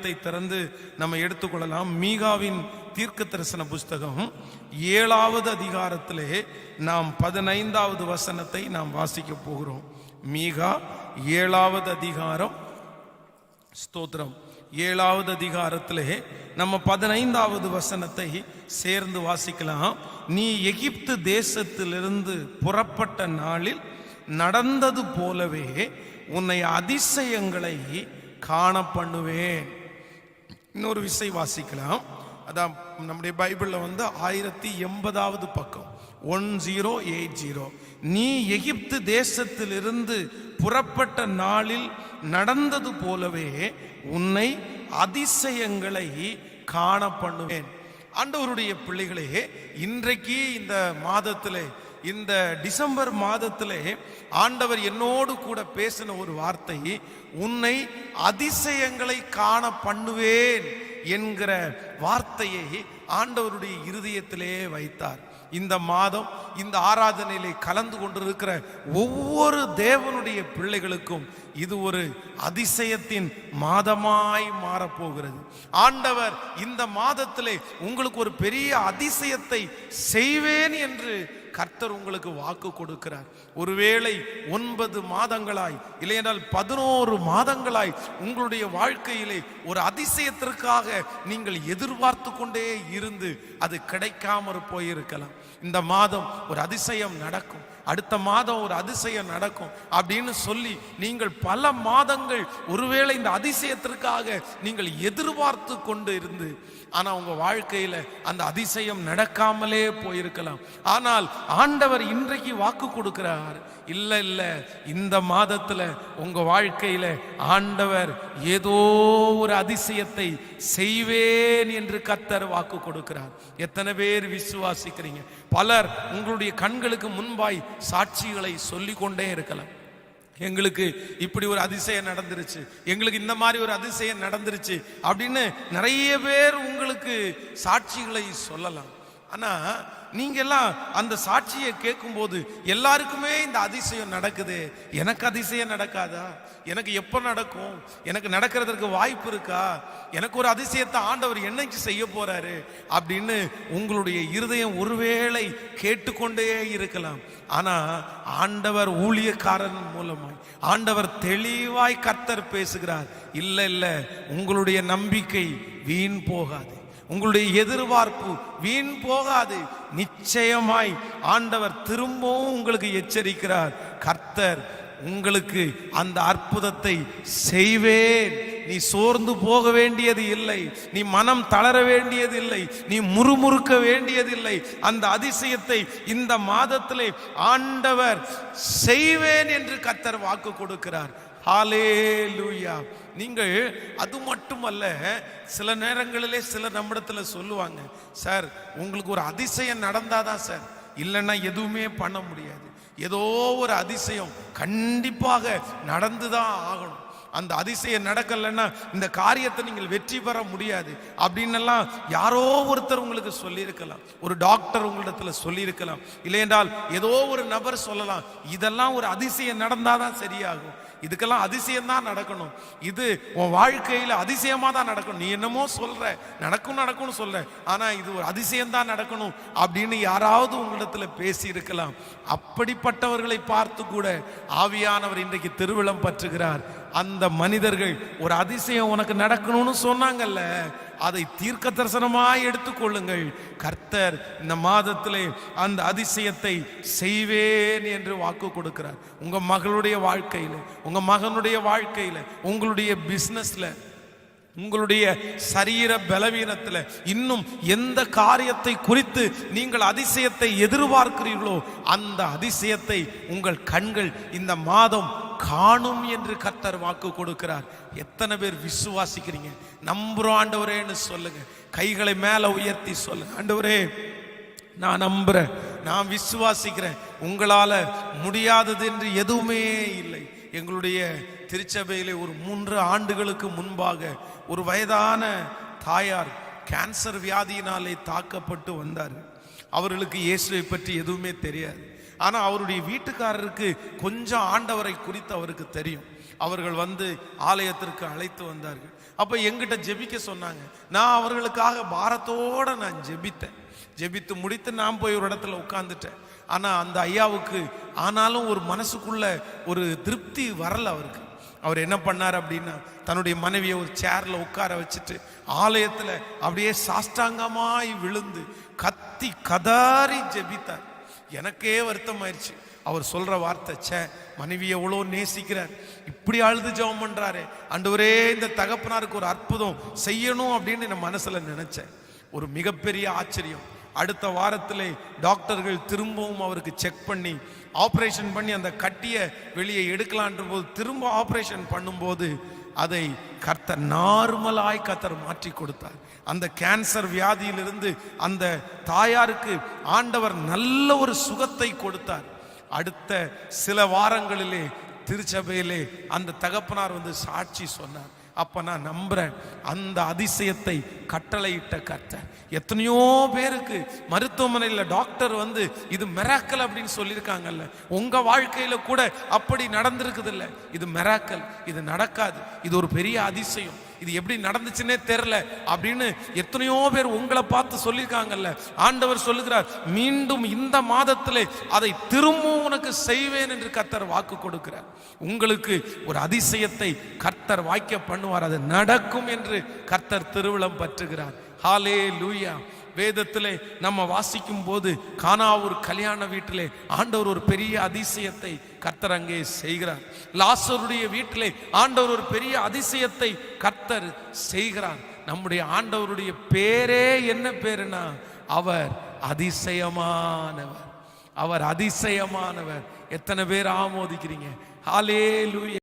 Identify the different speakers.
Speaker 1: வேதத்தை திறந்து நம்ம எடுத்துக்கொள்ளலாம். மீகாவின் தீர்க்க தரிசன புஸ்தகம் 7வது அதிகாரத்திலே நாம் 15வது வசனத்தை நாம் வாசிக்க போகிறோம். மீகா 7வது அதிகாரம், ஸ்தோத்திரம், 7வது அதிகாரத்திலே நம்ம 15வது வசனத்தை சேர்ந்து வாசிக்கலாம். நீ எகிப்து தேசத்திலிருந்து புறப்பட்ட நாளில் நடந்தது போலவே உன்னை அதிசயங்களை காண பண்ணுவேன். இன்னொரு விசை வாசிக்கலாம். அதான் நம்முடைய பைபிள்ல 1080வது பக்கம், 1080. நீ எகிப்து தேசத்திலிருந்து புறப்பட்ட நாளில் நடந்தது போலவே உன்னை அதிசயங்களை காண பண்ணுவேன். ஆண்டவருடைய பிள்ளைகளே, இன்றைக்கு இந்த மாதத்திலே, இந்த டிசம்பர் மாதத்திலே ஆண்டவர் என்னோடு கூட பேசின ஒரு வார்த்தை, உன்னை அதிசயங்களை காண பண்ணுவேன் என்கிற வார்த்தையை ஆண்டவருடைய இருதயத்திலே வைத்தார். இந்த மாதம் இந்த ஆராதனையிலே கலந்து கொண்டிருக்கிற ஒவ்வொரு தேவனுடைய பிள்ளைகளுக்கும் இது ஒரு அதிசயத்தின் மாதமாய் மாறப்போகிறது. ஆண்டவர் இந்த மாதத்திலே உங்களுக்கு ஒரு பெரிய அதிசயத்தை செய்வேன் என்று கர்த்தர் உங்களுக்கு வாக்கு கொடுக்கிறார். ஒருவேளை 9 மாதங்களாய் இல்லையென்றால் 11 மாதங்களாய் உங்களுடைய வாழ்க்கையிலே ஒரு அதிசயத்திற்காக நீங்கள் எதிர்பார்த்து கொண்டே இருந்து அது கிடைக்காம போயிருக்கலாம். இந்த மாதம் ஒரு அதிசயம் நடக்கும், அடுத்த மாதம் ஒரு அதிசயம் நடக்கும் அப்படின்னு சொல்லி நீங்கள் பல மாதங்கள் ஒருவேளை இந்த அதிசயத்திற்காக நீங்கள் எதிர்பார்த்து கொண்டு இருந்து, ஆனா உங்க வாழ்க்கையில அந்த அதிசயம் நடக்காமலே போயிருக்கலாம். ஆனால் ஆண்டவர் இன்றைக்கு வாக்கு கொடுக்கிறார், இல்ல இல்ல, இந்த மாதத்துல உங்க வாழ்க்கையில ஆண்டவர் ஏதோ ஒரு அதிசயத்தை செய்வேன் என்று கர்த்தர் வாக்கு கொடுக்கிறார். எத்தனை பேர் விசுவாசிக்கிறீங்க? பலர் உங்களுடைய கண்களுக்கு முன்பாய் சாட்சிகளை சொல்லிக் கொண்டே இருக்கலாம். எங்களுக்கு இப்படி ஒரு அதிசயம் நடந்துருச்சு, எங்களுக்கு இந்த மாதிரி ஒரு அதிசயம் நடந்துருச்சு அப்படின்னு நிறைய பேர் உங்களுக்கு சாட்சிகளை சொல்லலாம். ஆனா நீங்க எல்லாம் அந்த சாட்சியை கேட்கும் போது எல்லாருக்குமே இந்த அதிசயம் நடக்குது, எனக்கு அதிசயம் நடக்காதா? எனக்கு எப்ப நடக்கும்? எனக்கு நடக்கிறதுக்கு வாய்ப்பு இருக்கா? எனக்கு ஒரு அதிசயத்தை ஆண்டவர் என்னைக்கு செய்ய போறாரு அப்படின்னு உங்களுடைய இருதயம் ஒருவேளை கேட்டுக்கொண்டே இருக்கலாம். ஆனா ஆண்டவர் ஊழியக்காரன் மூலமாய் ஆண்டவர் தெளிவாய் கர்த்தர் பேசுகிறார். இல்ல இல்ல, உங்களுடைய நம்பிக்கை வீண் போகாது, உங்களுடைய எதிர்பார்ப்பு வீண் போகாது. நிச்சயமாய் ஆண்டவர் திரும்பவும் உங்களுக்கு எச்சரிக்கிறார். கர்த்தர் உங்களுக்கு அந்த அற்புதத்தை செய்வேன். நீ சோர்ந்து போக வேண்டியது இல்லை, நீ மனம் தளர வேண்டியது இல்லை, நீ முறுமுறுக்க வேண்டியதில்லை. அந்த அதிசயத்தை இந்த மாதத்திலே ஆண்டவர் செய்வேன் என்று கர்த்தர் வாக்கு கொடுக்கிறார். ஹல்லேலூயா. நீங்கள் அது மட்டுமல்ல, சில நேரங்களிலே சில நம்மிடத்துல சொல்லுவாங்க, சார் உங்களுக்கு ஒரு அதிசயம் நடந்தாதான் சார், இல்லைன்னா எதுவுமே பண்ண முடியாது. ஏதோ ஒரு அதிசயம் கண்டிப்பாக நடந்துதான் ஆகணும், அந்த அதிசயம் நடக்கலைன்னா இந்த காரியத்தை நீங்கள் வெற்றி பெற முடியாது அப்படின்னு எல்லாம் யாரோ ஒருத்தர் உங்களுக்கு சொல்லியிருக்கலாம், ஒரு டாக்டர் உங்களிடத்துல சொல்லியிருக்கலாம், இல்லையென்றால் ஏதோ ஒரு நபர் சொல்லலாம், இதெல்லாம் ஒரு அதிசயம் நடந்தாதான் சரியாகும், இதுக்கெல்லாம் அதிசயம் தான் நடக்கணும், இது உன் வாழ்க்கையில அதிசயமா தான் நடக்கணும், நீ என்னமோ சொல்ற நடக்கும் நடக்கும்னு சொல்ற, ஆனா இது ஒரு அதிசயம் தான் நடக்கணும் அப்படின்னு யாராவது உங்களிடத்துல பேசி இருக்கலாம். அப்படிப்பட்டவர்களை பார்த்து கூட ஆவியானவர் இன்றைக்கு திருவிழம் பற்றுகிறார். அந்த மனிதர்கள் ஒரு அதிசயம் உனக்கு நடக்கணும்னு சொன்னாங்கல்ல, அதை தீர்க்க தரிசனமாய் எடுத்துக்கொள்ளுங்கள். கர்த்தர் இந்த மாதத்திலே அந்த அதிசயத்தை செய்வேன் என்று வாக்கு கொடுக்கிறார். உங்க மகளுடைய வாழ்க்கையில, உங்க மகனுடைய வாழ்க்கையில, உங்களுடைய பிசினஸ்ல, உங்களுடைய சரீர பலவீனத்தில் இன்னும் எந்த காரியத்தை குறித்து நீங்கள் அதிசயத்தை எதிர்பார்க்கிறீர்களோ அந்த அதிசயத்தை உங்கள் கண்கள் இந்த மாதம் காணும் என்று கர்த்தர் வாக்கு கொடுக்கிறார். எத்தனை பேர் விசுவாசிக்கிறீங்க? நம்புறோம் ஆண்டவரேன்னு சொல்லுங்க. கைகளை மேல உயர்த்தி சொல்லுங்க, ஆண்டவரே நான் நம்புறேன், நான் விசுவாசிக்கிறேன், உங்களால முடியாதது என்று எதுவுமே இல்லை. எங்களுடைய திருச்சபையிலே ஒரு 3 ஆண்டுகளுக்கு முன்பாக ஒரு வயதான தாயார் கேன்சர் வியாதியினாலே தாக்கப்பட்டு வந்தார். அவர்களுக்கு இயேசுவை பற்றி எதுவுமே தெரியாது. ஆனா அவருடைய வீட்டுக்காரருக்கு கொஞ்சம் ஆண்டவரை குறித்து அவருக்கு தெரியும். அவர்கள் வந்து ஆலயத்திற்கு அழைத்து வந்தார்கள். அப்ப எங்கிட்ட ஜெபிக்க சொன்னாங்க. நான் அவர்களுக்காக பாரத்தோட நான் ஜெபித்து முடித்து நான் போய் ஒரு இடத்துல உட்கார்ந்துட்டேன். ஆனா அந்த ஐயாவுக்கு ஆனாலும் ஒரு மனசுக்குள்ள ஒரு திருப்தி வரல. அவர் என்ன பண்ணார் அப்படின்னா, தன்னுடைய மனைவியை ஒரு சேர்ல உட்கார வச்சுட்டு ஆலயத்துல அப்படியே சாஷ்டாங்கமாய் விழுந்து கத்தி கதறி ஜெபித்தார். எனக்கே வருத்தம் ஆயிடுச்சு. அவர் சொல்ற வார்த்தை, சே, மனைவி எவ்வளோ நேசிக்கிறார், இப்படி அழுது ஜெபம் பண்றாரு, ஆண்டவரே இந்த தகப்பனாருக்கு ஒரு அற்புதம் செய்யணும் அப்படின்னு என் மனசுல நினைச்சேன். ஒரு மிகப்பெரிய ஆச்சரியம். அடுத்த வாரத்திலே டாக்டர்கள் திரும்பவும் அவருக்கு செக் பண்ணி ஆபரேஷன் பண்ணி அந்த கட்டியை வெளியே எடுக்கலான்ற போது, திரும்ப ஆபரேஷன் பண்ணும்போது அதை கர்த்தர் நார்மலாய் மாற்றி கொடுத்தார். அந்த கேன்சர் வியாதியிலிருந்து அந்த தாயாருக்கு ஆண்டவர் நல்ல ஒரு சுகத்தை கொடுத்தார். அடுத்த சில வாரங்களிலே திருச்சபையிலே அந்த தகப்பனார் வந்து சாட்சி சொன்னார். அப்ப நான் நம்புறேன், அந்த அதிசயத்தை கட்டளையிட்ட கர்த்தர் எத்தனையோ பேருக்கு மருத்துவமனையில் டாக்டர் வந்து இது மிராக்கல் அப்படின்னு சொல்லியிருக்காங்கல்ல, உங்க வாழ்க்கையில கூட அப்படி நடந்திருக்குது இல்ல. இது மிராக்கல், இது நடக்காது, இது ஒரு பெரிய அதிசயம், இது எப்படி நடந்துச்சுன்னே தெரியல அப்படின்னு எத்தனையோ பேர் உங்களை பார்த்து சொல்லியிருக்காங்கல்ல. ஆண்டவர் சொல்லுகிறார், மீண்டும் இந்த மாதத்திலே அதை திரும்பவும் உனக்கு செய்வேன் என்று கர்த்தர் வாக்கு கொடுக்கிறார். உங்களுக்கு ஒரு அதிசயத்தை கர்த்தர் வாய்க்க பண்ணுவார், அது நடக்கும் என்று கர்த்தர் திருவிழம் பற்றுகிறார். ஹல்லேலூயா. வேதத்திலே நம்ம வாசிக்கும் போது கானாவூர் கல்யாண வீட்டிலே ஆண்டவர் ஒரு பெரிய அதிசயத்தை கர்த்தர் அங்கே செய்கிறார். லாசருடைய வீட்டிலே ஆண்டவர் ஒரு பெரிய அதிசயத்தை கர்த்தர் செய்கிறார். நம்முடைய ஆண்டவருடைய பேரே என்ன பேருனா, அவர் அதிசயமானவர். அவர் அதிசயமானவர். எத்தனை பேர் ஆமோதிக்கிறீங்க? ஹல்லேலூயா.